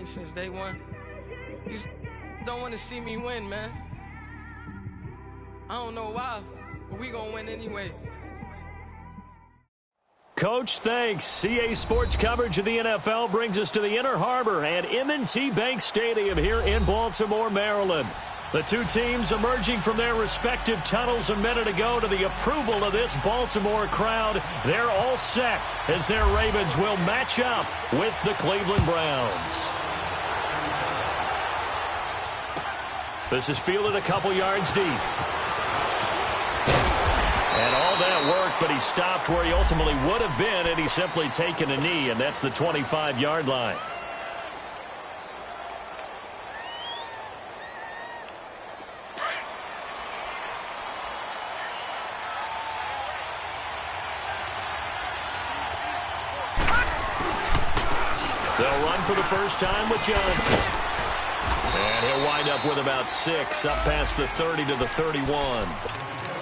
since day one. You just don't want to see me win, man. I don't know why, but we gonna win anyway. Coach, thanks. CA Sports coverage of the NFL brings us to the Inner Harbor and M&T Bank Stadium here in Baltimore, Maryland. The two teams emerging from their respective tunnels a minute ago to the approval of this Baltimore crowd. They're all set as their Ravens will match up with the Cleveland Browns. This is fielded a couple yards deep. And all that worked, but he stopped where he ultimately would have been, and he's simply taken a knee, and that's the 25-yard line. They'll run for the first time with Johnson. And he'll wind up with about 6, up past the 30 to the 31.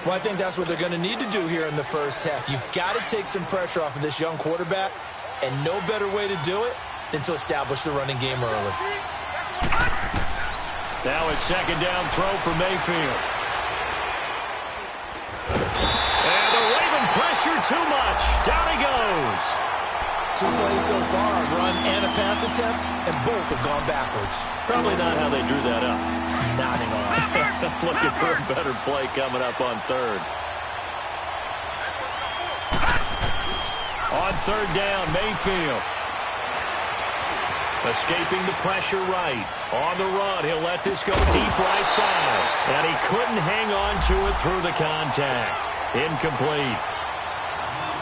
Well, I think that's what they're going to need to do here in the first half. You've got to take some pressure off of this young quarterback, and no better way to do it than to establish the running game early. Now a second down throw for Mayfield. And the Raven pressure too much. Down he goes. 2 plays so far, a run and a pass attempt, and both have gone backwards. Probably not how they drew that up. Not at all. Looking for a better play coming up on third. On third down, Mayfield. Escaping the pressure right. On the run, he'll let this go deep right side. And he couldn't hang on to it through the contact. Incomplete.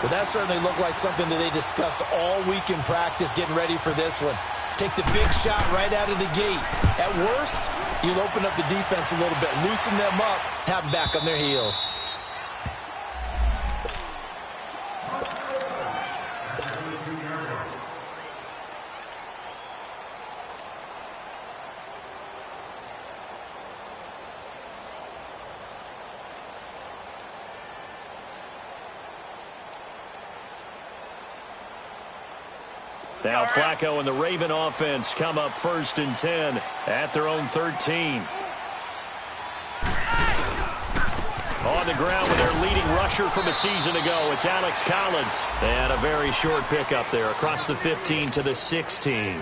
Well, that certainly looked like something that they discussed all week in practice getting ready for this one. Take the big shot right out of the gate. At worst, you'll open up the defense a little bit, loosen them up, have them back on their heels. Now Flacco and the Raven offense come up 1st and 10 at their own 13. On the ground with their leading rusher from a season ago, it's Alex Collins. And a very short pickup there across the 15 to the 16.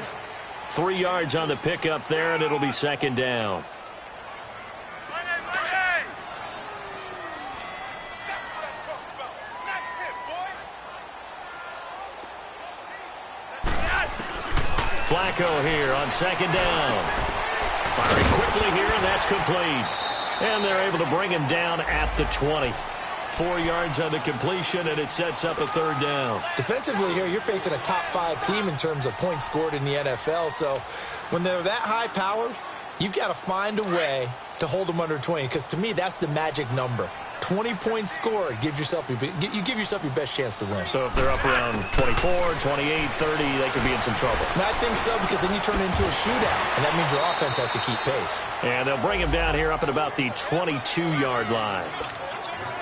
3 yards on the pickup there, and it'll be second down. Flacco here on second down. Firing quickly here, and that's complete. And they're able to bring him down at the 20. 4 yards on the completion, and it sets up a third down. Defensively here, you're facing a top 5 team in terms of points scored in the NFL. So when they're that high powered, you've got to find a way to hold them under 20, because to me, that's the magic number. 20 points scored gives yourself you give yourself your best chance to win. So if they're up around 24, 28, 30, they could be in some trouble. And I think so, because then you turn it into a shootout, and that means your offense has to keep pace. And they'll bring him down here up at about the 22-yard line.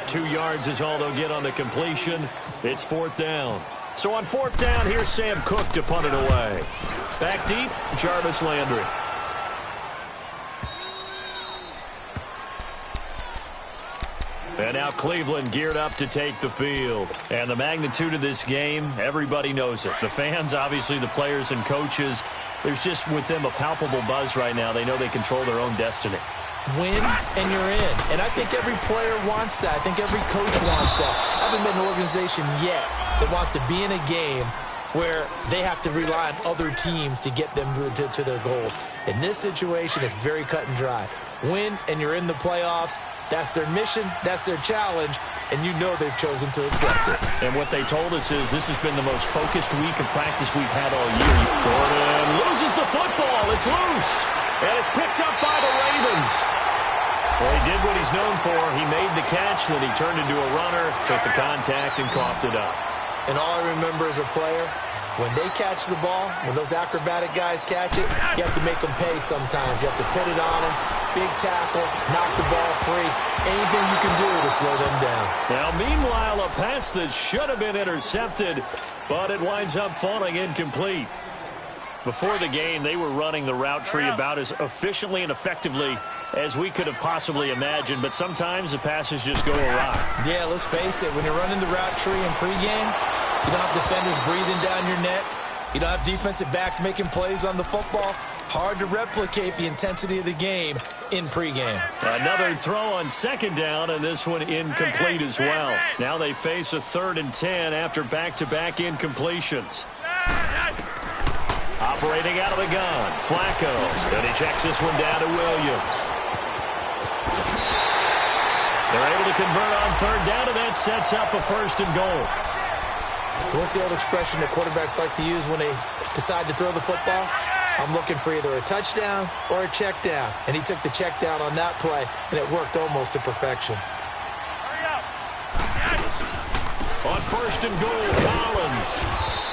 2 yards is all they'll get on the completion. It's 4th down. So on 4th down, here's Sam Cook to punt it away. Back deep, Jarvis Landry. And now Cleveland geared up to take the field. And the magnitude of this game, everybody knows it. The fans, obviously the players and coaches, there's just with them a palpable buzz right now. They know they control their own destiny. Win and you're in. And I think every player wants that. I think every coach wants that. I haven't been an organization yet that wants to be in a game where they have to rely on other teams to get them to their goals. In this situation, it's very cut and dry. Win and you're in the playoffs. That's their mission, that's their challenge, and you know they've chosen to accept it. And what they told us is this has been the most focused week of practice we've had all year. Gordon loses the football. It's loose. And it's picked up by the Ravens. Well, he did what he's known for. He made the catch, then he turned into a runner, took the contact, and coughed it up. And all I remember as a player, when they catch the ball, when those acrobatic guys catch it, you have to make them pay sometimes. You have to put it on them, big tackle, knock the ball free. Anything you can do to slow them down. Now, meanwhile, a pass that should have been intercepted, but it winds up falling incomplete. Before the game, they were running the route tree about as efficiently and effectively as we could have possibly imagined, but sometimes the passes just go awry. Yeah, let's face it. When you're running the route tree in pregame, you don't have defenders breathing down your neck. You don't have defensive backs making plays on the football. Hard to replicate the intensity of the game in pregame. Another throw on second down, and this one incomplete as well. Now they face a 3rd and 10 after back-to-back incompletions. Operating out of the gun, Flacco. And he checks this one down to Williams. They're able to convert on 3rd down, and that sets up a 1st and goal. So what's the old expression that quarterbacks like to use when they decide to throw the football? I'm looking for either a touchdown or a check down. And he took the check down on that play, and it worked almost to perfection. On 1st and goal, Collins.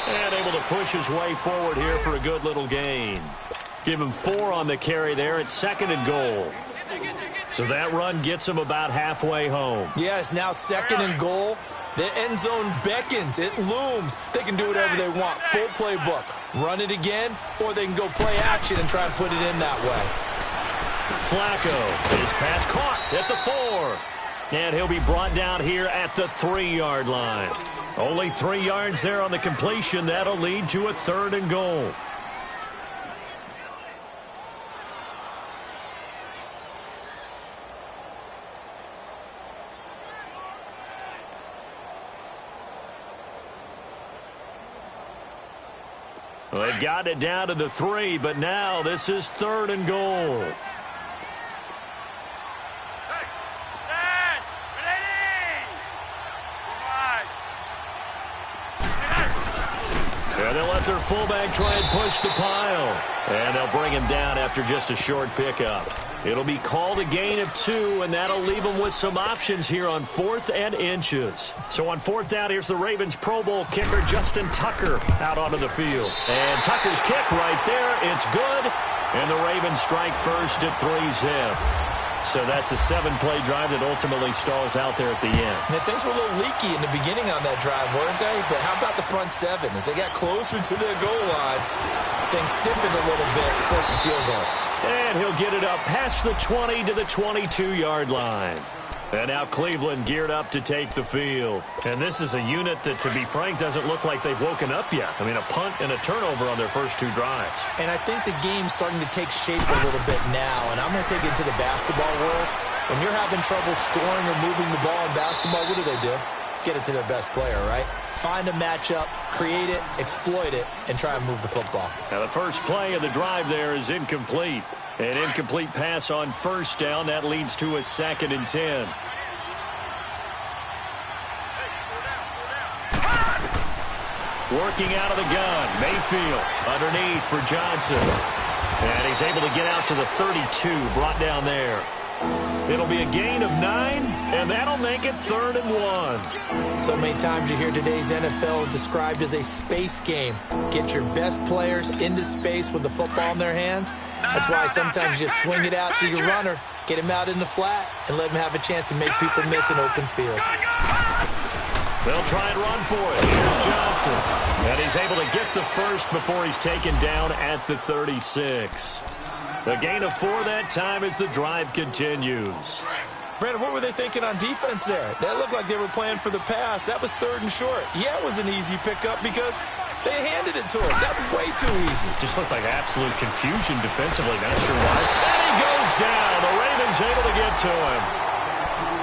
And able to push his way forward here for a good little gain. Give him 4 on the carry there at 2nd and goal. So that run gets him about halfway home. Yeah, it's now 2nd and goal. The end zone beckons. It looms. They can do whatever they want. Full playbook. Run it again, or they can go play action and try and put it in that way. Flacco, his pass caught at the 4. And he'll be brought down here at the 3-yard line. Only 3 yards there on the completion. That'll lead to a 3rd and goal. Well, they've got it down to the 3, but now this is 3rd and goal. And they'll let their fullback try and push the pile. And they'll bring him down after just a short pickup. It'll be called a gain of 2, and that'll leave them with some options here on 4th and inches. So on 4th down, here's the Ravens Pro Bowl kicker Justin Tucker out onto the field. And Tucker's kick right there. It's good. And the Ravens strike first at 3-zip. So that's a 7-play drive that ultimately stalls out there at the end. Yeah, things were a little leaky in the beginning on that drive, weren't they? But how about the front 7? As they got closer to the goal line, things stiffened a little bit, forced the field goal. And he'll get it up past the 20 to the 22-yard line. And now Cleveland geared up to take the field. And this is a unit that, to be frank, doesn't look like they've woken up yet. I mean, a punt and a turnover on their first 2 drives. And I think the game's starting to take shape a little bit now. And I'm going to take it to the basketball world. When you're having trouble scoring or moving the ball in basketball, what do? Get it to their best player, right? Find a matchup, create it, exploit it, and try and move the football. Now the first play of the drive there is incomplete. An incomplete pass on 1st down. That leads to a 2nd and 10. Working out of the gun. Mayfield underneath for Johnson. And he's able to get out to the 32, brought down there. It'll be a gain of 9, and that'll make it 3rd and 1. So many times you hear today's NFL described as a space game. Get your best players into space with the football in their hands. That's why sometimes you just swing it out to your runner, get him out in the flat, and let him have a chance to make people miss an open field. They'll try and run for it. Here's Johnson. And he's able to get the first before he's taken down at the 36. A gain of 4 that time as the drive continues. Brandon, what were they thinking on defense there? That looked like they were playing for the pass. That was 3rd and short. Yeah, it was an easy pickup because they handed it to him. That was way too easy. Just looked like absolute confusion defensively. Not sure why. And he goes down. The Ravens able to get to him.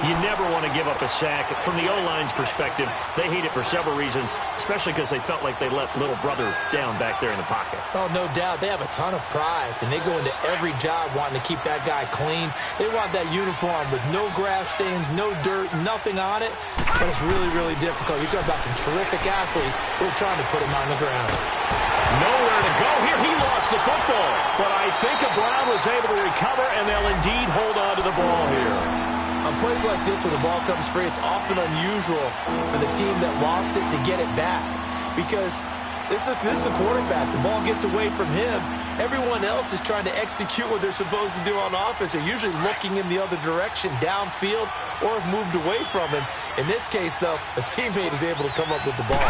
You never want to give up a sack. From the O-line's perspective, they hate it for several reasons, especially because they felt like they let little brother down back there in the pocket. Oh, no doubt. They have a ton of pride, and they go into every job wanting to keep that guy clean. They want that uniform with no grass stains, no dirt, nothing on it, but it's really, really difficult. You're talking about some terrific athletes who are trying to put him on the ground. Nowhere to go here. He lost the football, but I think Brown was able to recover, and they'll indeed hold on to the ball here. On plays like this, when the ball comes free, it's often unusual for the team that lost it to get it back. Because this is the quarterback. The ball gets away from him. Everyone else is trying to execute what they're supposed to do on offense. They're usually looking in the other direction, downfield, or have moved away from him. In this case, though, a teammate is able to come up with the ball.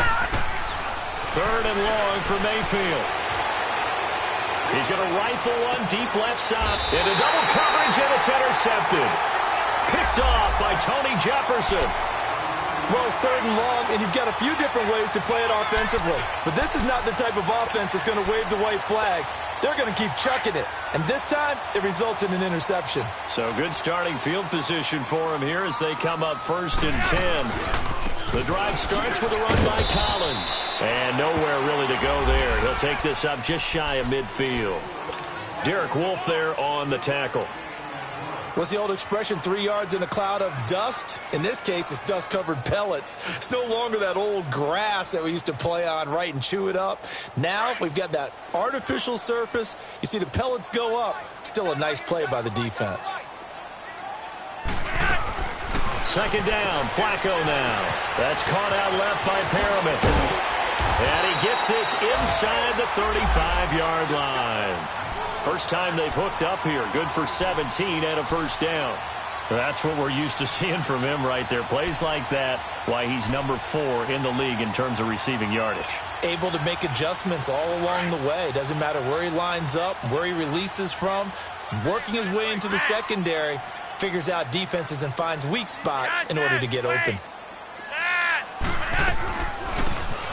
3rd and long for Mayfield. He's going to rifle one deep left side. Into double coverage, and it's intercepted. Picked off by Tony Jefferson. Well, it's 3rd and long, and you've got a few different ways to play it offensively. But this is not the type of offense that's going to wave the white flag. They're going to keep chucking it. And this time, it results in an interception. So good starting field position for him here as they come up 1st and 10. The drive starts with a run by Collins. And nowhere really to go there. He'll take this up just shy of midfield. Derek Wolfe there on the tackle. What's the old expression, 3 yards in a cloud of dust? In this case, it's dust-covered pellets. It's no longer that old grass that we used to play on, right, and chew it up. Now we've got that artificial surface. You see the pellets go up. Still a nice play by the defense. 2nd down, Flacco now. That's caught out left by Perriman. And he gets this inside the 35-yard line. First time they've hooked up here. Good for 17 and a 1st down. That's what we're used to seeing from him right there. Plays like that, why he's number 4 in the league in terms of receiving yardage. Able to make adjustments all along the way. Doesn't matter where he lines up, where he releases from. Working his way into the secondary. Figures out defenses and finds weak spots in order to get open.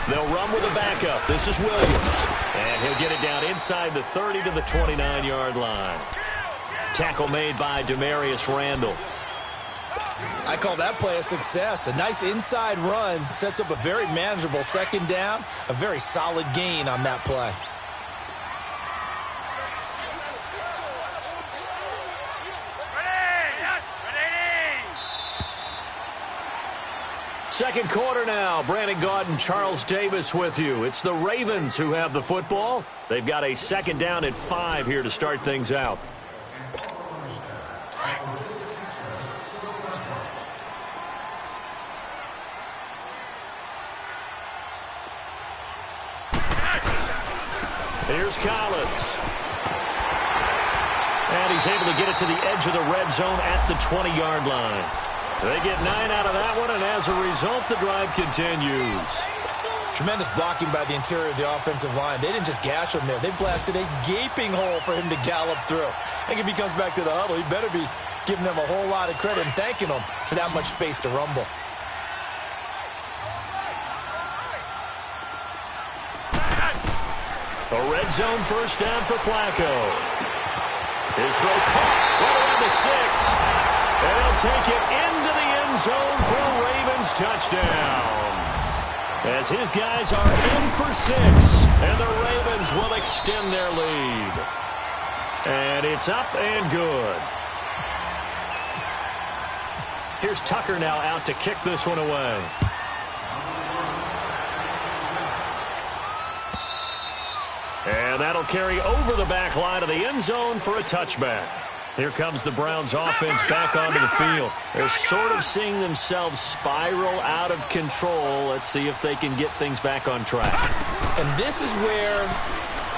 They'll run with a backup. This is Williams. And he'll get it down inside the 30 to the 29-yard line. Tackle made by Demarius Randall. I call that play a success. A nice inside run sets up a very manageable 2nd down. A very solid gain on that play. Second quarter now. Brandon Gaudin and Charles Davis with you. It's the Ravens who have the football. They've got a 2nd down and 5 here to start things out. Here's Collins. And he's able to get it to the edge of the red zone at the 20-yard line. They get 9 out of that one, and as a result, the drive continues. Tremendous blocking by the interior of the offensive line. They didn't just gash him there. They blasted a gaping hole for him to gallop through. I think if he comes back to the huddle, he better be giving them a whole lot of credit and thanking them for that much space to rumble. A red zone 1st down for Flacco. His throw caught right around the 6. And he'll take it into the end zone for a Ravens touchdown. As his guys are in for 6. And the Ravens will extend their lead. And it's up and good. Here's Tucker now out to kick this one away. And that'll carry over the back line of the end zone for a touchback. Here comes the Browns offense back onto the field. They're sort of seeing themselves spiral out of control. Let's see if they can get things back on track. And this is where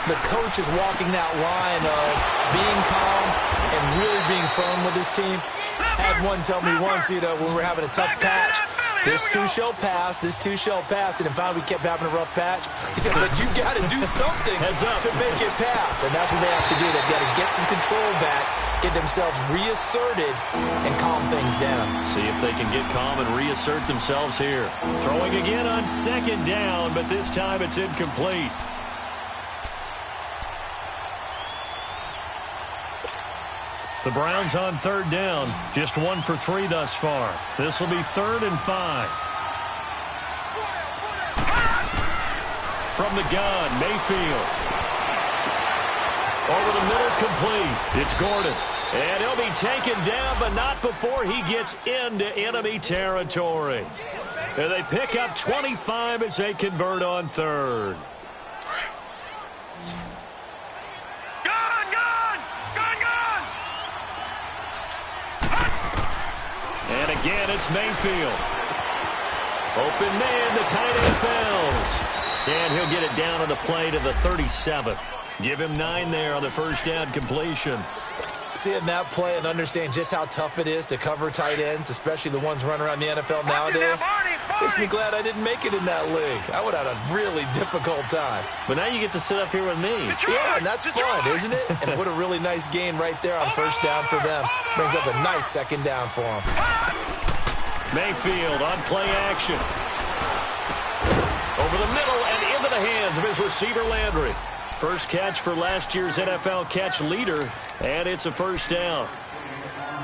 the coach is walking that line of being calm and really being firm with his team. I had one tell me once, when we're having a tough patch, this too shall pass, this too shall pass. And finally we kept having a rough patch. He said, but you got to do something to make it pass. And that's what they have to do. They've got to get some control back, get themselves reasserted, and calm things down. See if they can get calm and reassert themselves here. Throwing again on 2nd down, but this time it's incomplete. The Browns on 3rd down, just 1 for 3 thus far. This will be 3rd and 5. From the gun, Mayfield. Over the middle, complete. It's Gordon. And he'll be taken down, but not before he gets into enemy territory. And they pick up 25 as they convert on 3rd. And again, it's Mayfield. Open man, the tight end fails. And he'll get it down on the play to the 37. Give him 9 there on the 1st down completion. Seeing that play and understand just how tough it is to cover tight ends, especially the ones running around the NFL nowadays. Makes me glad I didn't make it in that league. I would have had a really difficult time. But now you get to sit up here with me. Yeah, and that's fun, isn't it? And what a really nice gain right there on first down for them. Brings up a nice second down for them. Mayfield on play action. Over the middle and into the hands of his receiver, Landry. First catch for last year's NFL catch leader, and it's a first down.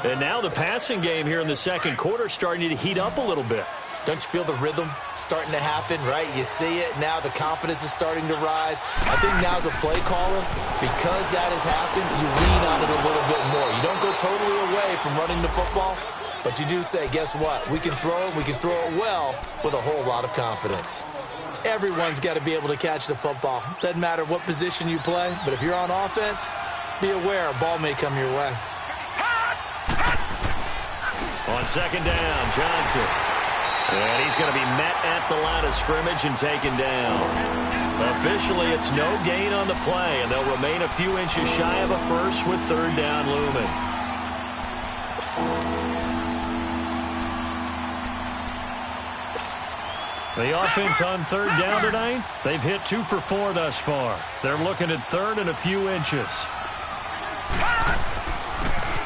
And now the passing game here in the second quarter starting to heat up a little bit. Don't you feel the rhythm starting to happen, right? You see it. Now the confidence is starting to rise. I think now as a play caller, because that has happened, you lean on it a little bit more. You don't go totally away from running the football, but you do say, guess what? We can throw it. We can throw it well with a whole lot of confidence. Everyone's got to be able to catch the football. Doesn't matter what position you play, but if you're on offense, be aware a ball may come your way. On second down, Johnson. And he's going to be met at the line of scrimmage and taken down. Officially, it's no gain on the play, and they'll remain a few inches shy of a first with third down looming. The offense on third down tonight, they've hit 2 for 4 thus far. They're looking at third and a few inches.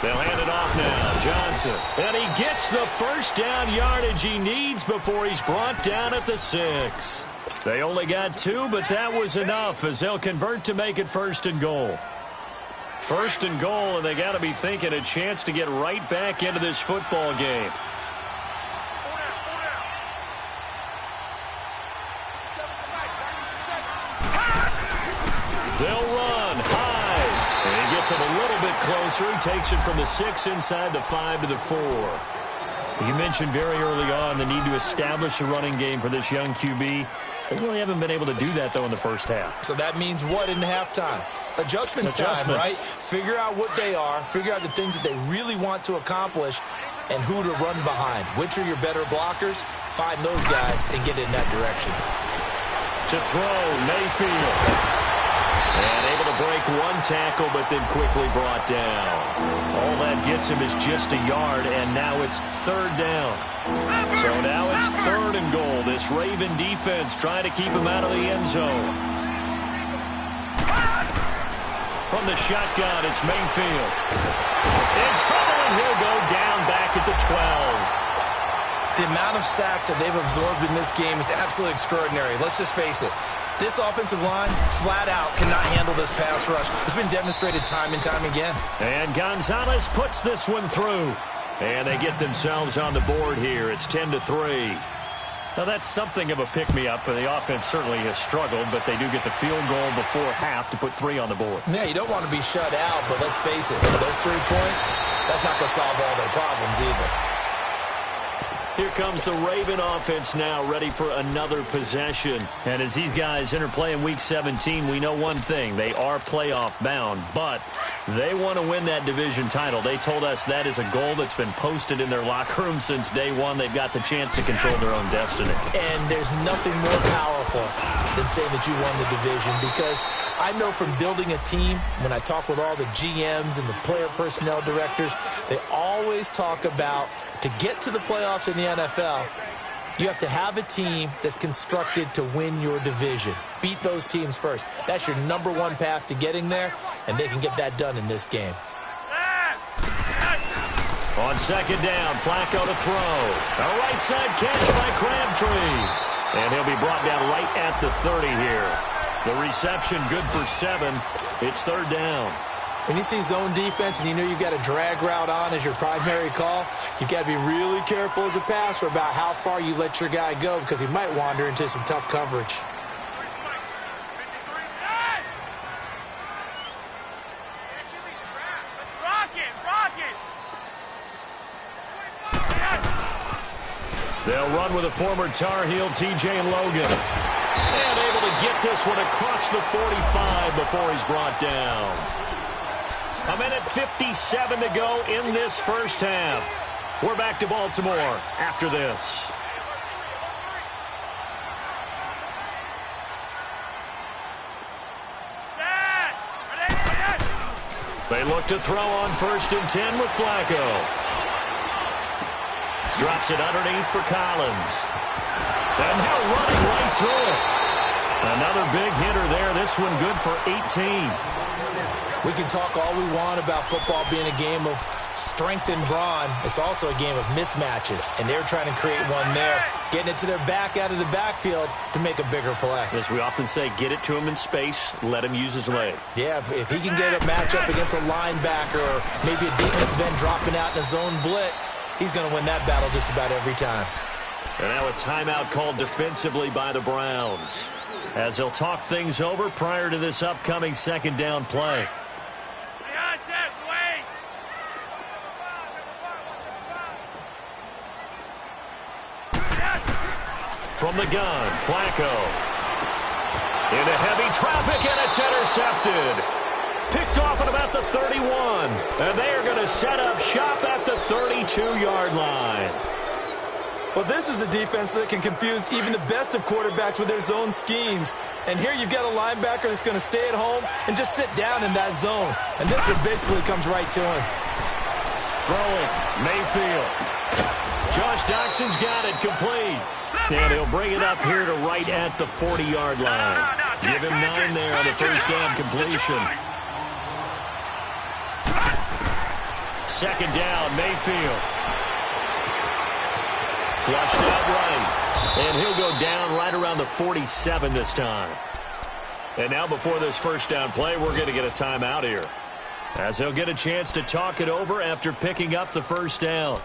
They'll hand it off now. Johnson. And he gets the first down yardage he needs before he's brought down at the 6. They only got 2, but that was enough as they'll convert to make it first and goal. First and goal, and they got to be thinking a chance to get right back into this football game. They'll run high. And he gets it a little bit closer. He takes it from the 6 inside the 5 to the 4. You mentioned very early on the need to establish a running game for this young QB. They really haven't been able to do that, though, in the first half. So that means what in halftime? Adjustments time, right? Figure out what they are. Figure out the things that they really want to accomplish and who to run behind. Which are your better blockers? Find those guys and get in that direction. To throw, Mayfield. And able to break one tackle, but then quickly brought down. All that gets him is just a yard, and now it's third down. So now it's third and goal. This Raven defense trying to keep him out of the end zone. From the shotgun, it's Mayfield. In trouble, and he'll go down back at the 12. The amount of sacks that they've absorbed in this game is absolutely extraordinary. Let's just face it. This offensive line, flat out, cannot handle this pass rush. It's been demonstrated time and time again. And Gonzalez puts this one through. And they get themselves on the board here. It's 10-3. Now, that's something of a pick-me-up, and the offense certainly has struggled, but they do get the field goal before half to put 3 on the board. Yeah, you don't want to be shut out, but let's face it, those 3 points, that's not going to solve all their problems either. Here comes the Raven offense now, ready for another possession. And as these guys interplay in Week 17, we know one thing. They are playoff bound, but they want to win that division title. They told us that is a goal that's been posted in their locker room since day one. They've got the chance to control their own destiny. And there's nothing more powerful than saying that you won the division, because I know from building a team, when I talk with all the GMs and the player personnel directors, they always talk about, to get to the playoffs in the NFL, you have to have a team that's constructed to win your division. Beat those teams first. That's your #1 path to getting there, and they can get that done in this game. On second down, Flacco to throw. A right side catch by Crabtree. And he'll be brought down right at the 30 here. The reception good for 7. It's third down. When you see zone defense and you know you've got a drag route on as your primary call, you've got to be really careful as a passer about how far you let your guy go, because he might wander into some tough coverage. They'll run with a former Tar Heel, T.J. Logan. And able to get this one across the 45 before he's brought down. 1:57 to go in this first half. We're back to Baltimore after this. They look to throw on 1st and 10 with Flacco. Drops it underneath for Collins. And now running right through it. Another big hitter there. This one good for 18. We can talk all we want about football being a game of strength and brawn. It's also a game of mismatches, and they're trying to create one there, getting it to their back out of the backfield to make a bigger play. As we often say, get it to him in space, let him use his leg. Yeah, if he can get a matchup against a linebacker or maybe a defensive end dropping out in a zone blitz, he's going to win that battle just about every time. And now a timeout called defensively by the Browns, as they'll talk things over prior to this upcoming second down play. From the gun, Flacco. Into heavy traffic, and it's intercepted. Picked off at about the 31. And they are going to set up shop at the 32-yard line. Well, this is a defense that can confuse even the best of quarterbacks with their zone schemes. And here you've got a linebacker that's going to stay at home and just sit down in that zone. And this one basically comes right to him. Throwing, Mayfield. Josh Doxson's got it, complete. And he'll bring it up here to right at the 40-yard line. Give him 9 there on the first down completion. Second down, Mayfield. Flushed out right. And he'll go down right around the 47 this time. And now before this first down play, we're going to get a timeout here, as they'll get a chance to talk it over after picking up the first down.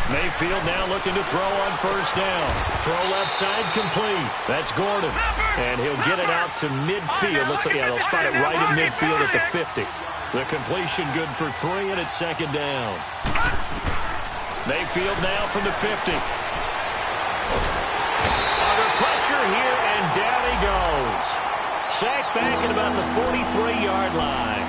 Mayfield now looking to throw on first down. Throw left side complete. That's Gordon. And he'll get it out to midfield. Looks like, yeah, they'll spot it right at midfield at the 50. The completion good for 3, and it's second down. Mayfield now from the 50. Under pressure here, and down he goes. Sacked back at about the 43-yard line.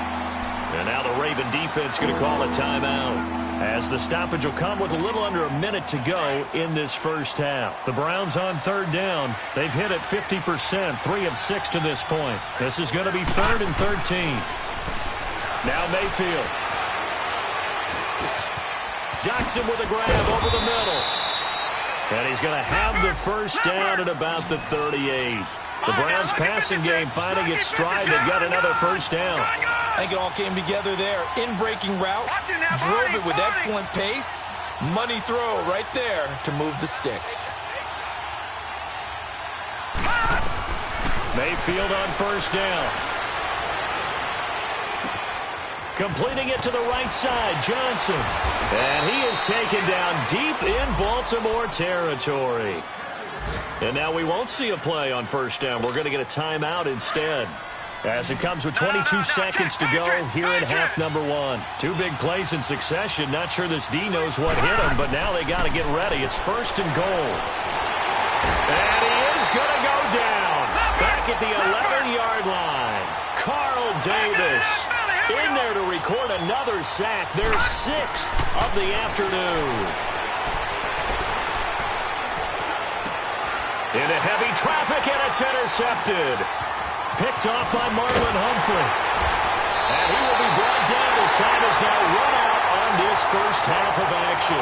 And now the Raven defense going to call a timeout, as the stoppage will come with a little under a minute to go in this first half. The Browns on third down. They've hit it 50%, 3 of 6 to this point. This is going to be 3rd and 13. Now Mayfield. Doxson with a grab over the middle. And he's going to have the first down at about the 38. The Browns passing game finding its stride. They've got another first down. I think it all came together there. In-breaking route, drove it with excellent pace. Money throw right there to move the sticks. Mayfield on first down. Completing it to the right side, Johnson. And he is taken down deep in Baltimore territory. And now we won't see a play on first down. We're going to get a timeout instead, as it comes with 22 seconds to go here in half number 1. 2 big plays in succession. Not sure this D knows what hit him, but now they got to get ready. It's 1st and goal. And he is going to go down back at the 11-yard line. Carl Davis in there to record another sack. Their 6th of the afternoon. Into heavy traffic, and it's intercepted. Picked off by Marlon Humphrey. And he will be brought down as time is now run out on this first half of action.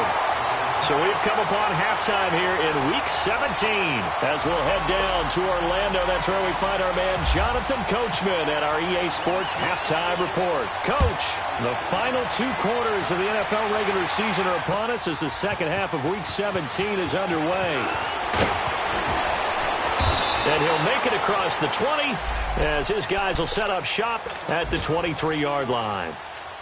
So we've come upon halftime here in Week 17 as we'll head down to Orlando. That's where we find our man Jonathan Coachman at our EA Sports Halftime Report. Coach, the final 2 quarters of the NFL regular season are upon us as the second half of Week 17 is underway. And he'll make it across the 20 as his guys will set up shop at the 23-yard line.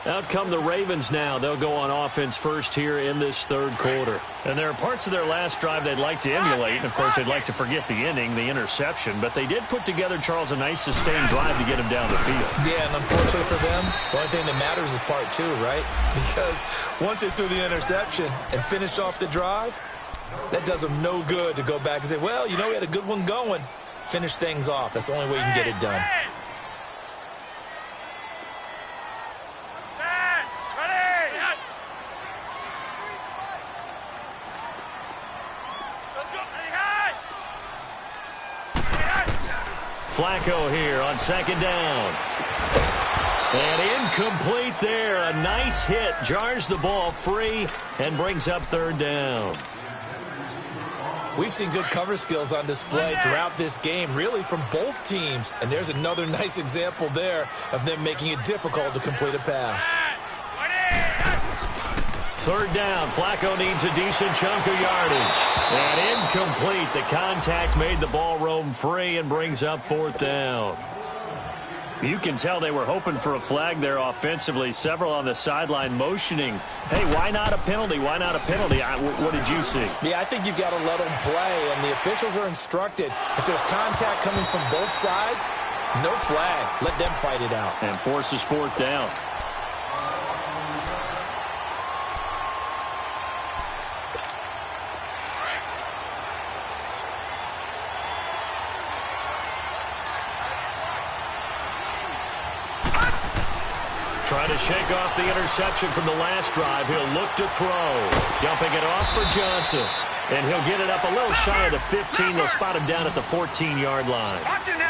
Out come the Ravens now. They'll go on offense first here in this third quarter. And there are parts of their last drive they'd like to emulate. And, of course, they'd like to forget the inning, the interception. But they did put together, Charles, a nice sustained drive to get him down the field. Yeah, and unfortunately for them, the only thing that matters is part 2, right? Because once they threw the interception and finished off the drive, that does them no good to go back and say, well, you know, we had a good one going. Finish things off. That's the only way you can get it done. Flacco here on second down. And incomplete there. A nice hit. Jars the ball free and brings up third down. We've seen good cover skills on display throughout this game, really from both teams. And there's another nice example there of them making it difficult to complete a pass. Third down. Flacco needs a decent chunk of yardage. And incomplete. The contact made the ball roam free and brings up fourth down. You can tell they were hoping for a flag there offensively. Several on the sideline motioning. Hey, why not a penalty? Why not a penalty? What did you see? Yeah, I think you've got to let them play, and the officials are instructed. If there's contact coming from both sides, no flag. Let them fight it out. And forces fourth down. Trying to shake off the interception from the last drive. He'll look to throw. Dumping it off for Johnson. And he'll get it up a little shy of the 15. They'll spot him down at the 14-yard line.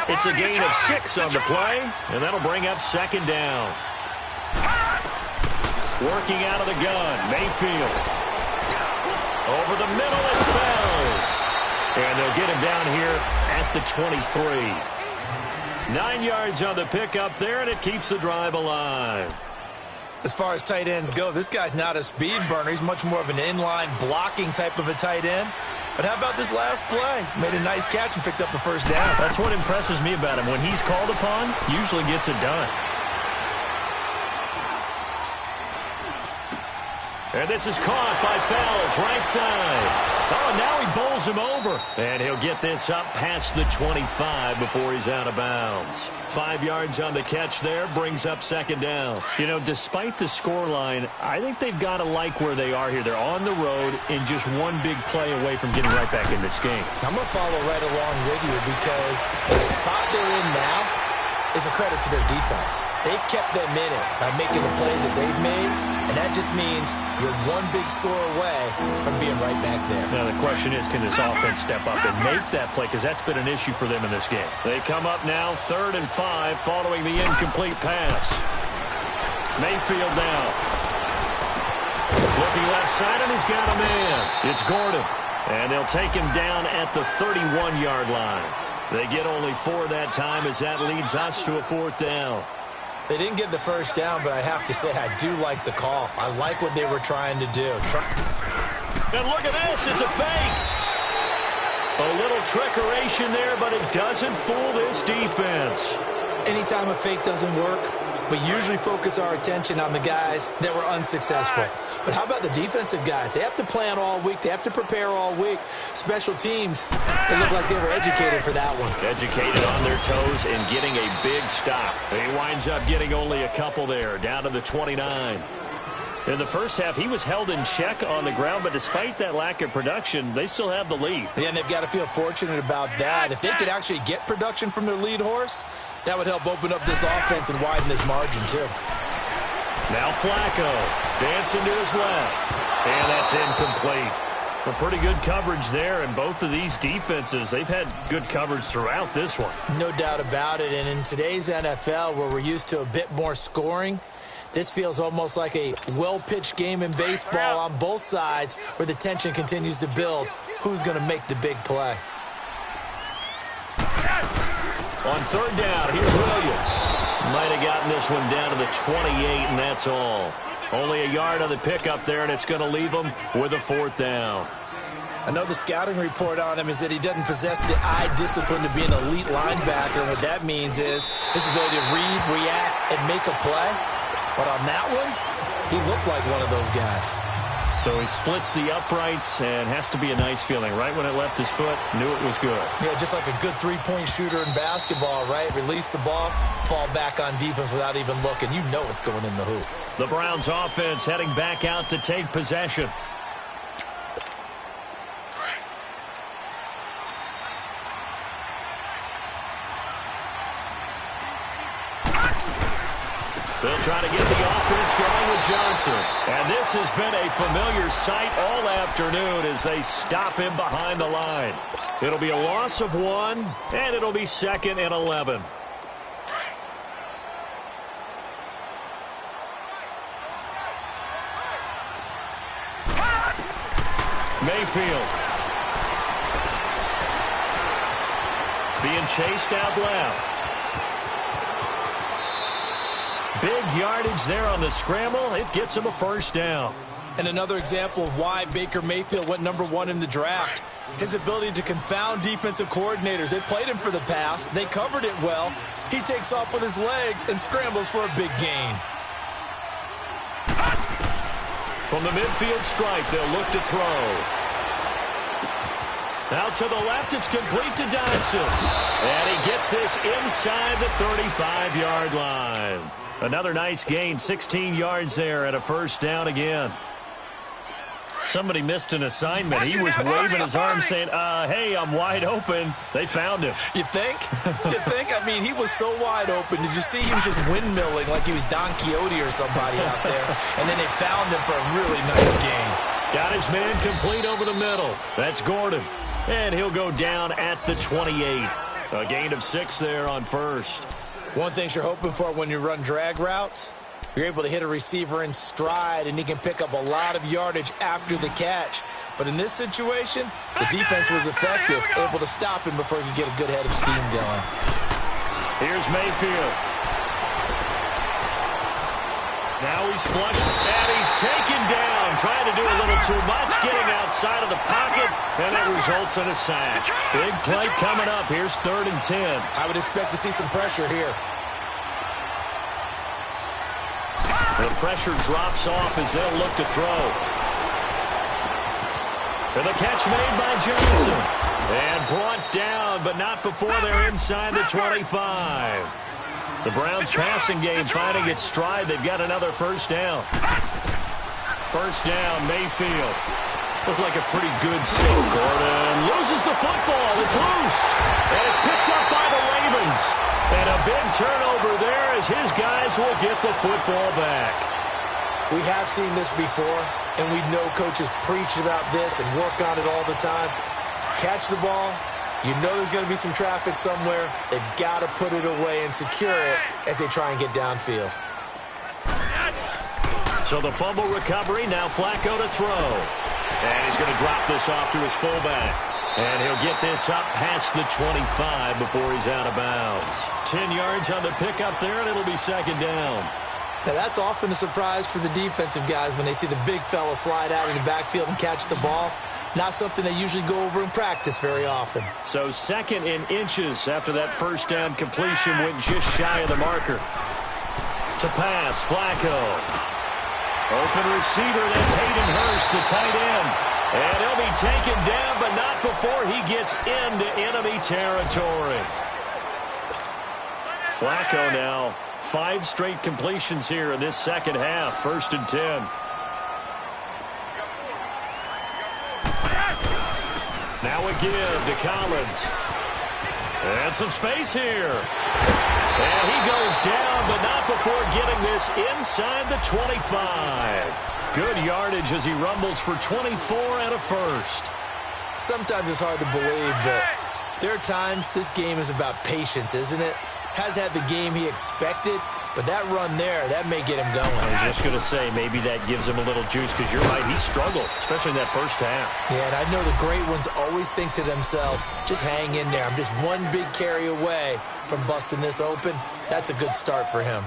It's a gain of 6 on the play, and that'll bring up second down. Working out of the gun, Mayfield. Over the middle, it's Fells. And they'll get him down here at the 23. 9 yards on the pickup there, and it keeps the drive alive. As far as tight ends go, this guy's not a speed burner. He's much more of an inline blocking type of a tight end. But how about this last play? Made a nice catch and picked up a first down. That's what impresses me about him. When he's called upon, usually gets it done. And this is caught by Fells, right side. Oh, now he bowls him over. And he'll get this up past the 25 before he's out of bounds. 5 yards on the catch there, brings up second down. You know, despite the scoreline, I think they've got to like where they are here. They're on the road and just one big play away from getting right back in this game. I'm going to follow right along with you because the spot they're in now is a credit to their defense. They've kept them in it by making the plays that they've made, and that just means you're one big score away from being right back there. Now, the question is, can this offense step up and make that play? Because that's been an issue for them in this game. They come up now 3rd and 5 following the incomplete pass. Mayfield now. Looking left side, and he's got a man. It's Gordon. And they'll take him down at the 31-yard line. They get only 4 that time as that leads us to a 4th down. They didn't get the first down, but I have to say I do like the call. I like what they were trying to do. And look at this. It's a fake. A little trickeration there, but it doesn't fool this defense. Anytime a fake doesn't work, we usually focus our attention on the guys that were unsuccessful. But how about the defensive guys? They have to plan all week. They have to prepare all week. Special teams, they look like they were educated for that one. Educated on their toes and getting a big stop. He winds up getting only a couple there, down to the 29. In the first half, he was held in check on the ground, but despite that lack of production, they still have the lead. Yeah, and they've got to feel fortunate about that. If they could actually get production from their lead horse, that would help open up this offense and widen this margin, too. Now Flacco, dancing to his left, and that's incomplete. A pretty good coverage there, and both of these defenses, they've had good coverage throughout this one. No doubt about it, and in today's NFL, where we're used to a bit more scoring, this feels almost like a well-pitched game in baseball on both sides where the tension continues to build. Who's going to make the big play? On 3rd down, here's Williams. Might have gotten this one down to the 28, and that's all. Only a yard on the pickup there, and it's going to leave him with a 4th down. I know the scouting report on him is that he doesn't possess the eye discipline to be an elite linebacker, and what that means is his ability to read, react, and make a play. But on that one, he looked like one of those guys. So he splits the uprights and has to be a nice feeling. Right when it left his foot, knew it was good. Yeah, just like a good three-point shooter in basketball, right? Release the ball, fall back on defense without even looking. You know it's going in the hoop. The Browns offense heading back out to take possession. They'll try to get the offense going with Johnson. And this has been a familiar sight all afternoon as they stop him behind the line. It'll be a loss of 1, and it'll be 2nd and 11. Mayfield. Being chased out left. Big yardage there on the scramble. It gets him a first down. And another example of why Baker Mayfield went #1 in the draft. His ability to confound defensive coordinators. They played him for the pass. They covered it well. He takes off with his legs and scrambles for a big gain. From the midfield stripe, they'll look to throw. Out to the left, it's complete to Dodson. And he gets this inside the 35-yard line. Another nice gain, 16 yards there, and a first down again. Somebody missed an assignment. He was waving his arm saying, hey, I'm wide open. They found him. You think? You think? I mean, he was so wide open. Did you see he was just windmilling like he was Don Quixote or somebody out there? And then they found him for a really nice gain. Got his man complete over the middle. That's Gordon. And he'll go down at the 28. A gain of 6 there on first. One thing you're hoping for when you run drag routes, you're able to hit a receiver in stride, and he can pick up a lot of yardage after the catch. But in this situation, the defense was effective, able to stop him before he could get a good head of steam going. Here's Mayfield. Now he's flushed, and he's taken down, trying to do a little too much, getting outside of the pocket, and it results in a sack. Big play coming up. Here's 3rd and 10. I would expect to see some pressure here. The pressure drops off as they'll look to throw. And the catch made by Johnson. And brought down, but not before they're inside the 25. The Browns' passing game finding its stride. They've got another first down. First down, Mayfield. Looked like a pretty good save. Gordon loses the football. It's loose. And it's picked up by the Ravens. And a big turnover there as his guys will get the football back. We have seen this before, and we know coaches preach about this and work on it all the time. Catch the ball. You know there's going to be some traffic somewhere. They've got to put it away and secure it as they try and get downfield. So the fumble recovery, now Flacco to throw. And he's going to drop this off to his fullback. And he'll get this up past the 25 before he's out of bounds. 10 yards on the pickup there, and it'll be 2nd down. Now, that's often a surprise for the defensive guys when they see the big fella slide out of the backfield and catch the ball. Not something they usually go over in practice very often. So 2nd in inches after that first down completion went just shy of the marker. To pass, Flacco. Open receiver, that's Hayden Hurst, the tight end. And he'll be taken down, but not before he gets into enemy territory. Flacco now, 5 straight completions here in this second half. 1st and 10. Now a give to Collins. And some space here. And he goes down, but not before getting this inside the 25. Good yardage as he rumbles for 24 and a first. Sometimes it's hard to believe, but there are times this game is about patience, isn't it? Has had the game he expected, but that run there, that may get him going. I was just going to say, maybe that gives him a little juice, because you're right, he struggled, especially in that first half. Yeah, and I know the great ones always think to themselves, just hang in there. I'm just one big carry away from busting this open. That's a good start for him.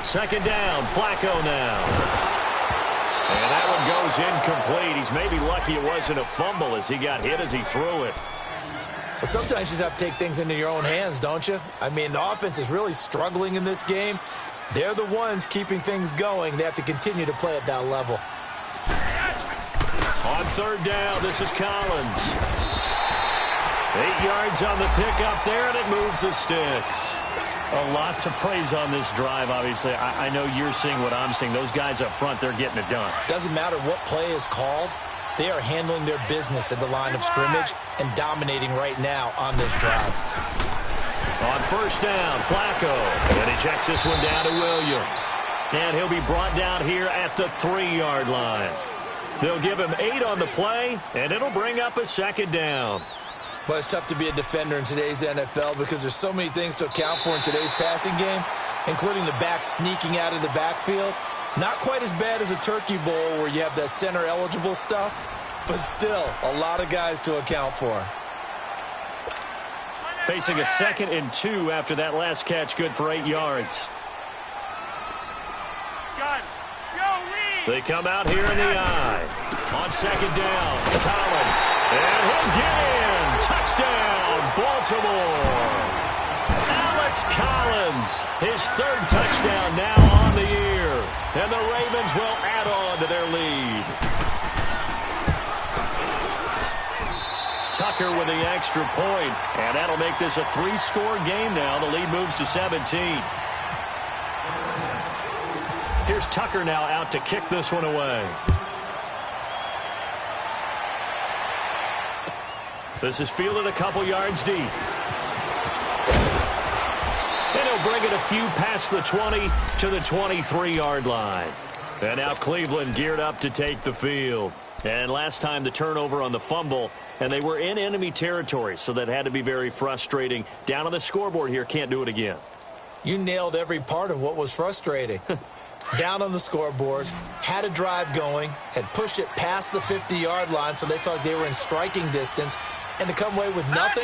Second down, Flacco now. And that one goes incomplete. He's maybe lucky it wasn't a fumble as he got hit as he threw it. Well, sometimes you just have to take things into your own hands, don't you? I mean, the offense is really struggling in this game. They're the ones keeping things going. They have to continue to play at that level. third down. This is Collins. 8 yards on the pickup there, and it moves the sticks. A lot to praise on this drive, obviously. I know you're seeing what I'm seeing. Those guys up front, they're getting it done. Doesn't matter what play is called. They are handling their business at the line of scrimmage and dominating right now on this drive. On first down, Flacco. And he checks this one down to Williams. And he'll be brought down here at the 3-yard line. They'll give him 8 on the play, and it'll bring up a second down. But it's tough to be a defender in today's NFL because there's so many things to account for in today's passing game, including the back sneaking out of the backfield. Not quite as bad as a Turkey Bowl where you have that center-eligible stuff, but still a lot of guys to account for. Facing a 2nd and 2 after that last catch, good for 8 yards. They come out here in the eye. On second down, Collins. And he'll get in. Touchdown, Baltimore. Alex Collins, his 3rd touchdown now on the year. And the Ravens will add on to their lead. Tucker with the extra point. And that'll make this a 3-score game now. The lead moves to 17. Here's Tucker now out to kick this one away. This is fielded a couple yards deep. And he'll bring it a few past the 20 to the 23-yard line. And now Cleveland geared up to take the field. And last time the turnover on the fumble, and they were in enemy territory, so that had to be very frustrating. Down on the scoreboard here, can't do it again. You nailed every part of what was frustrating. Down on the scoreboard, had a drive going, had pushed it past the 50-yard line so they felt they were in striking distance, and to come away with nothing,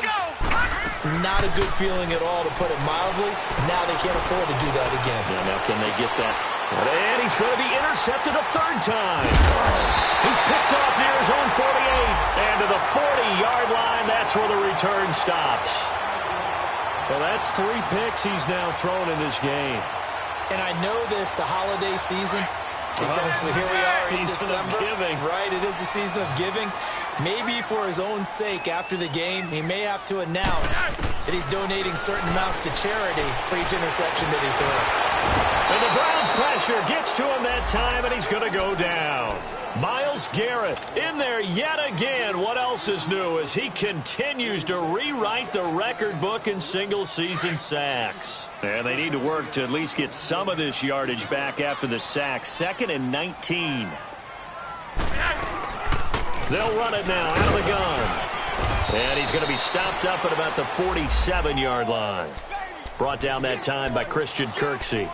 not a good feeling at all, to put it mildly. Now they can't afford to do that again. Yeah, now can they get that? And he's going to be intercepted a 3rd time. He's picked off near his own 48, and to the 40-yard line, that's where the return stops. Well, that's 3 picks he's now thrown in this game. And I know this, the holiday season, because here we are in December. Giving. Right, it is the season of giving. Maybe for his own sake after the game, he may have to announce that he's donating certain amounts to charity for each interception that he threw. And the Browns pressure gets to him that time, and he's going to go down. Myles Garrett in there yet again. What else is new as he continues to rewrite the record book in single-season sacks. And they need to work to at least get some of this yardage back after the sack. 2nd and 19. They'll run it now out of the gun. And he's going to be stopped up at about the 47-yard line. Brought down that time by Christian Kirksey.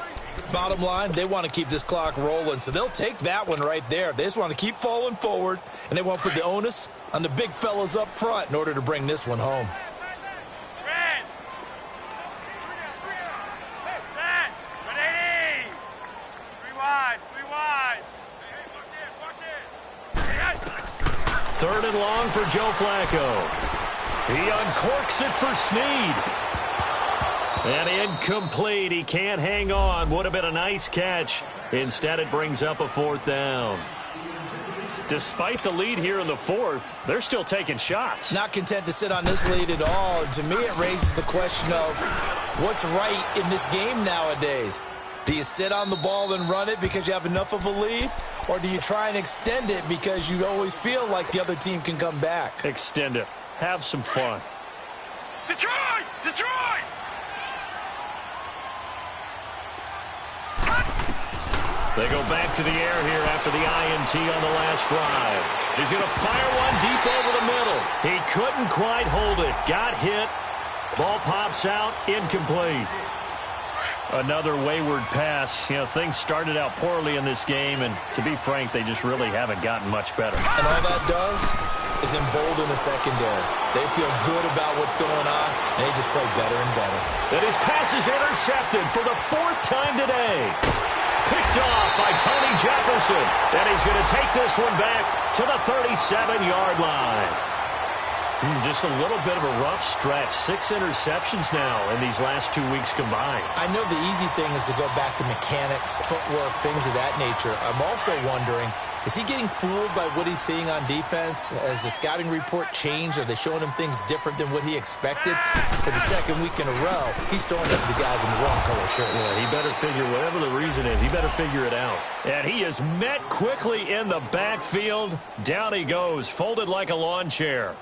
Bottom line, they want to keep this clock rolling, so they'll take that one right there. They just want to keep falling forward, and they want to put the onus on the big fellas up front in order to bring this one home. Third and long for Joe Flacco. He uncorks it for Snead. And incomplete. He can't hang on. Would have been a nice catch. Instead, it brings up a 4th down. Despite the lead here in the 4th, they're still taking shots. Not content to sit on this lead at all. And to me, it raises the question of what's right in this game nowadays. Do you sit on the ball and run it because you have enough of a lead? Or do you try and extend it because you always feel like the other team can come back? Extend it. Have some fun. Detroit! Detroit! They go back to the air here after the INT on the last drive. He's going to fire one deep over the middle. He couldn't quite hold it. Got hit. Ball pops out. Incomplete. Another wayward pass. You know, things started out poorly in this game, and to be frank, they just really haven't gotten much better. And all that does is embolden the secondary. They feel good about what's going on, and they just play better and better. And his pass is intercepted for the 4th time today. Picked off by Tony Jefferson. And he's going to take this one back to the 37-yard line. Just a little bit of a rough stretch. 6 interceptions now in these last 2 weeks combined. I know the easy thing is to go back to mechanics, footwork, things of that nature. I'm also wondering, Is he getting fooled by what he's seeing on defense? Has the scouting report changed? Are they showing him things different than what he expected? For the second week in a row, he's throwing it to the guys in the wrong color shirts. Yeah, he better figure, whatever the reason is, he better figure it out. And he is met quickly in the backfield. Down he goes, folded like a lawn chair.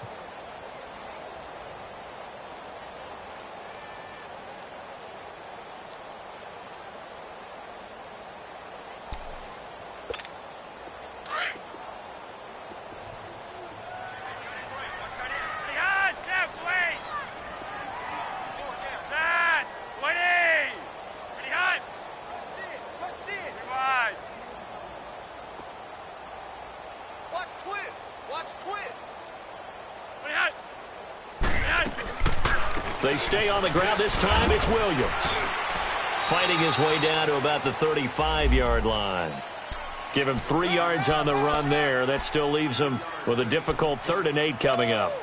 They stay on the ground. This time it's Williams. Fighting his way down to about the 35-yard line. Give him 3 yards on the run there. That still leaves him with a difficult 3rd and 8 coming up.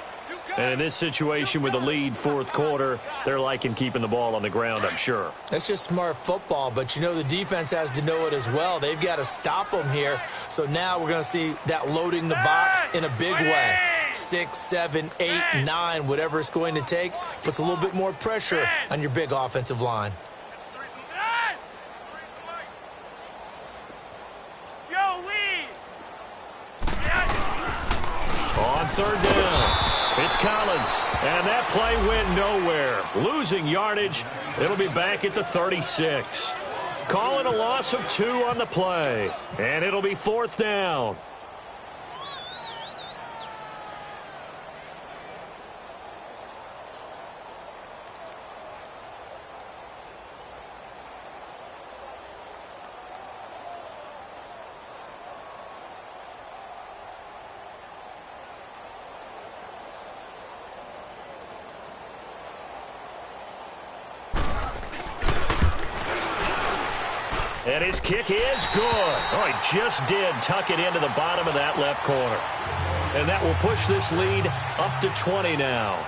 And in this situation with a lead fourth quarter, they're liking keeping the ball on the ground, I'm sure. That's just smart football, but you know the defense has to know it as well. They've got to stop them here. So now we're going to see that loading the box in a big way. 6, 7, 8, 9, whatever it's going to take, puts a little bit more pressure on your big offensive line. On 3rd down, it's Collins, and that play went nowhere. Losing yardage, it'll be back at the 36. Calling a loss of 2 on the play, and it'll be 4th down. And his kick is good. Oh, he just did tuck it into the bottom of that left corner. And that will push this lead up to 20 now.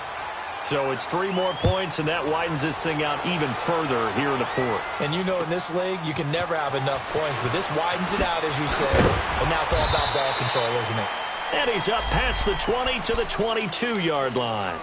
So it's 3 more points, and that widens this thing out even further here in the 4th. And you know in this league, you can never have enough points, but this widens it out, as you said. And now it's all about ball control, isn't it? And he's up past the 20 to the 22-yard line.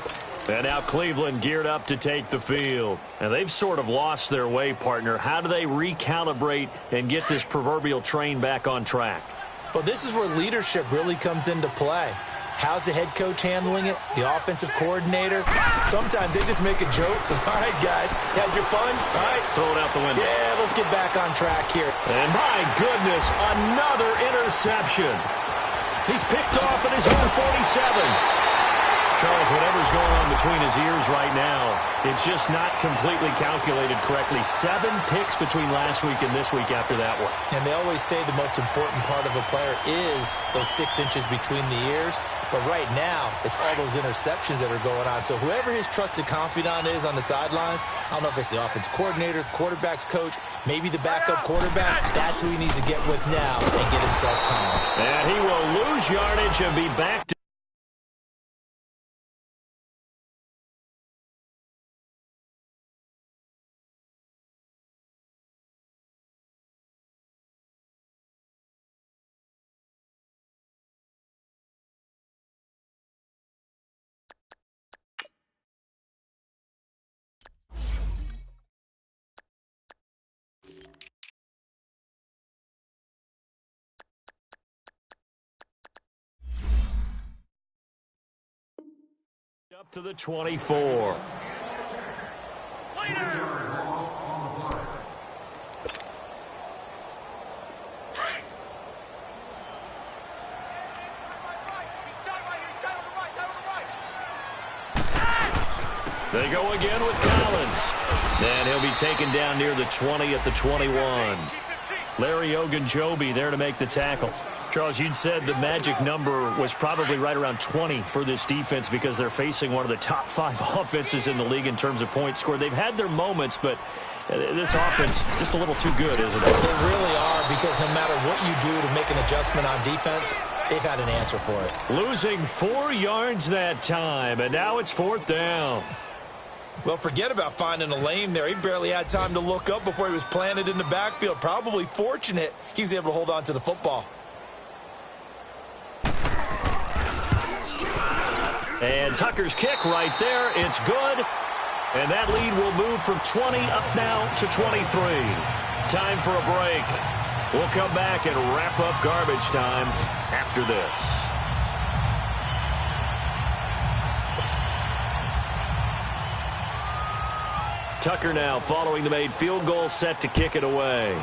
And now Cleveland geared up to take the field. And they've sort of lost their way, partner. How do they recalibrate and get this proverbial train back on track? Well, this is where leadership really comes into play. How's the head coach handling it? The offensive coordinator? Sometimes they just make a joke. All right, guys, had your fun? All right. Throw it out the window. Yeah, let's get back on track here. And my goodness, another interception. He's picked off at his own 47. Charles, whatever's going on between his ears right now, it's just not completely calculated correctly. 7 picks between last week and this week after that one. And they always say the most important part of a player is those 6 inches between the ears. But right now, it's all those interceptions that are going on. So whoever his trusted confidant is on the sidelines, I don't know if it's the offense coordinator, the quarterback's coach, maybe the backup quarterback, that's who he needs to get with now and get himself calm. And he will lose yardage and be back to up to the 24. They go again with Collins. And he'll be taken down near the 20 at the 21. Larry Ogunjobi there to make the tackle. Charles, you'd said the magic number was probably right around 20 for this defense because they're facing one of the top 5 offenses in the league in terms of points scored. They've had their moments, but this offense just a little too good, isn't it? They really are, because no matter what you do to make an adjustment on defense, they've had an answer for it. Losing 4 yards that time, and now it's 4th down. Well, forget about finding a lane there. He barely had time to look up before he was planted in the backfield. Probably fortunate he was able to hold on to the football. And Tucker's kick right there. It's good. And that lead will move from 20 up now to 23. Time for a break. We'll come back and wrap up garbage time after this. Tucker now following the made field goal, set to kick it away.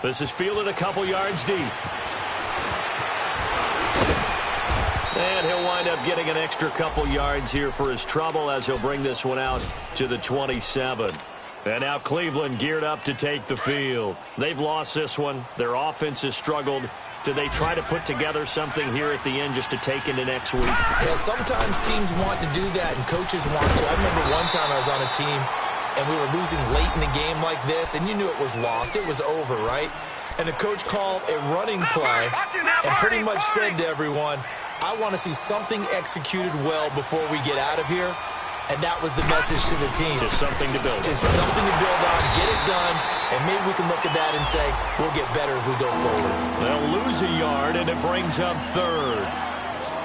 This is fielded a couple yards deep. And he'll wind up getting an extra couple yards here for his trouble as he'll bring this one out to the 27. And now Cleveland geared up to take the field. They've lost this one. Their offense has struggled. Do they try to put together something here at the end just to take into next week? Yeah, sometimes teams want to do that and coaches want to. I remember one time I was on a team and we were losing late in the game like this, and you knew it was lost. It was over, right? And the coach called a running play and pretty much said to everyone, I want to see something executed well before we get out of here. And that was the message to the team. Just something to build on. Just something to build on, get it done, and maybe we can look at that and say, we'll get better as we go forward. They'll lose a yard, and it brings up third.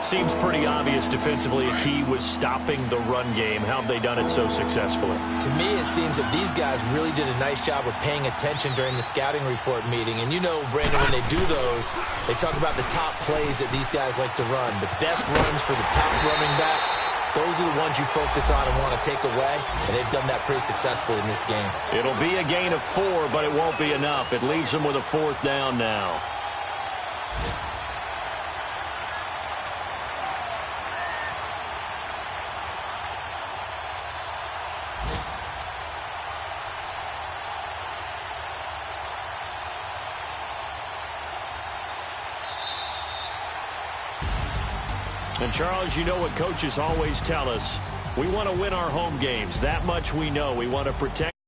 Seems pretty obvious defensively a key was stopping the run game. How have they done it so successfully? To me, it seems that these guys really did a nice job of paying attention during the scouting report meeting. And you know, Brandon, when they do those, they talk about the top plays that these guys like to run. The best runs for the top running back, those are the ones you focus on and want to take away. And they've done that pretty successfully in this game. It'll be a gain of 4, but it won't be enough. It leaves them with a 4th down now. And, Charles, you know what coaches always tell us. We want to win our home games. That much we know. We want to protect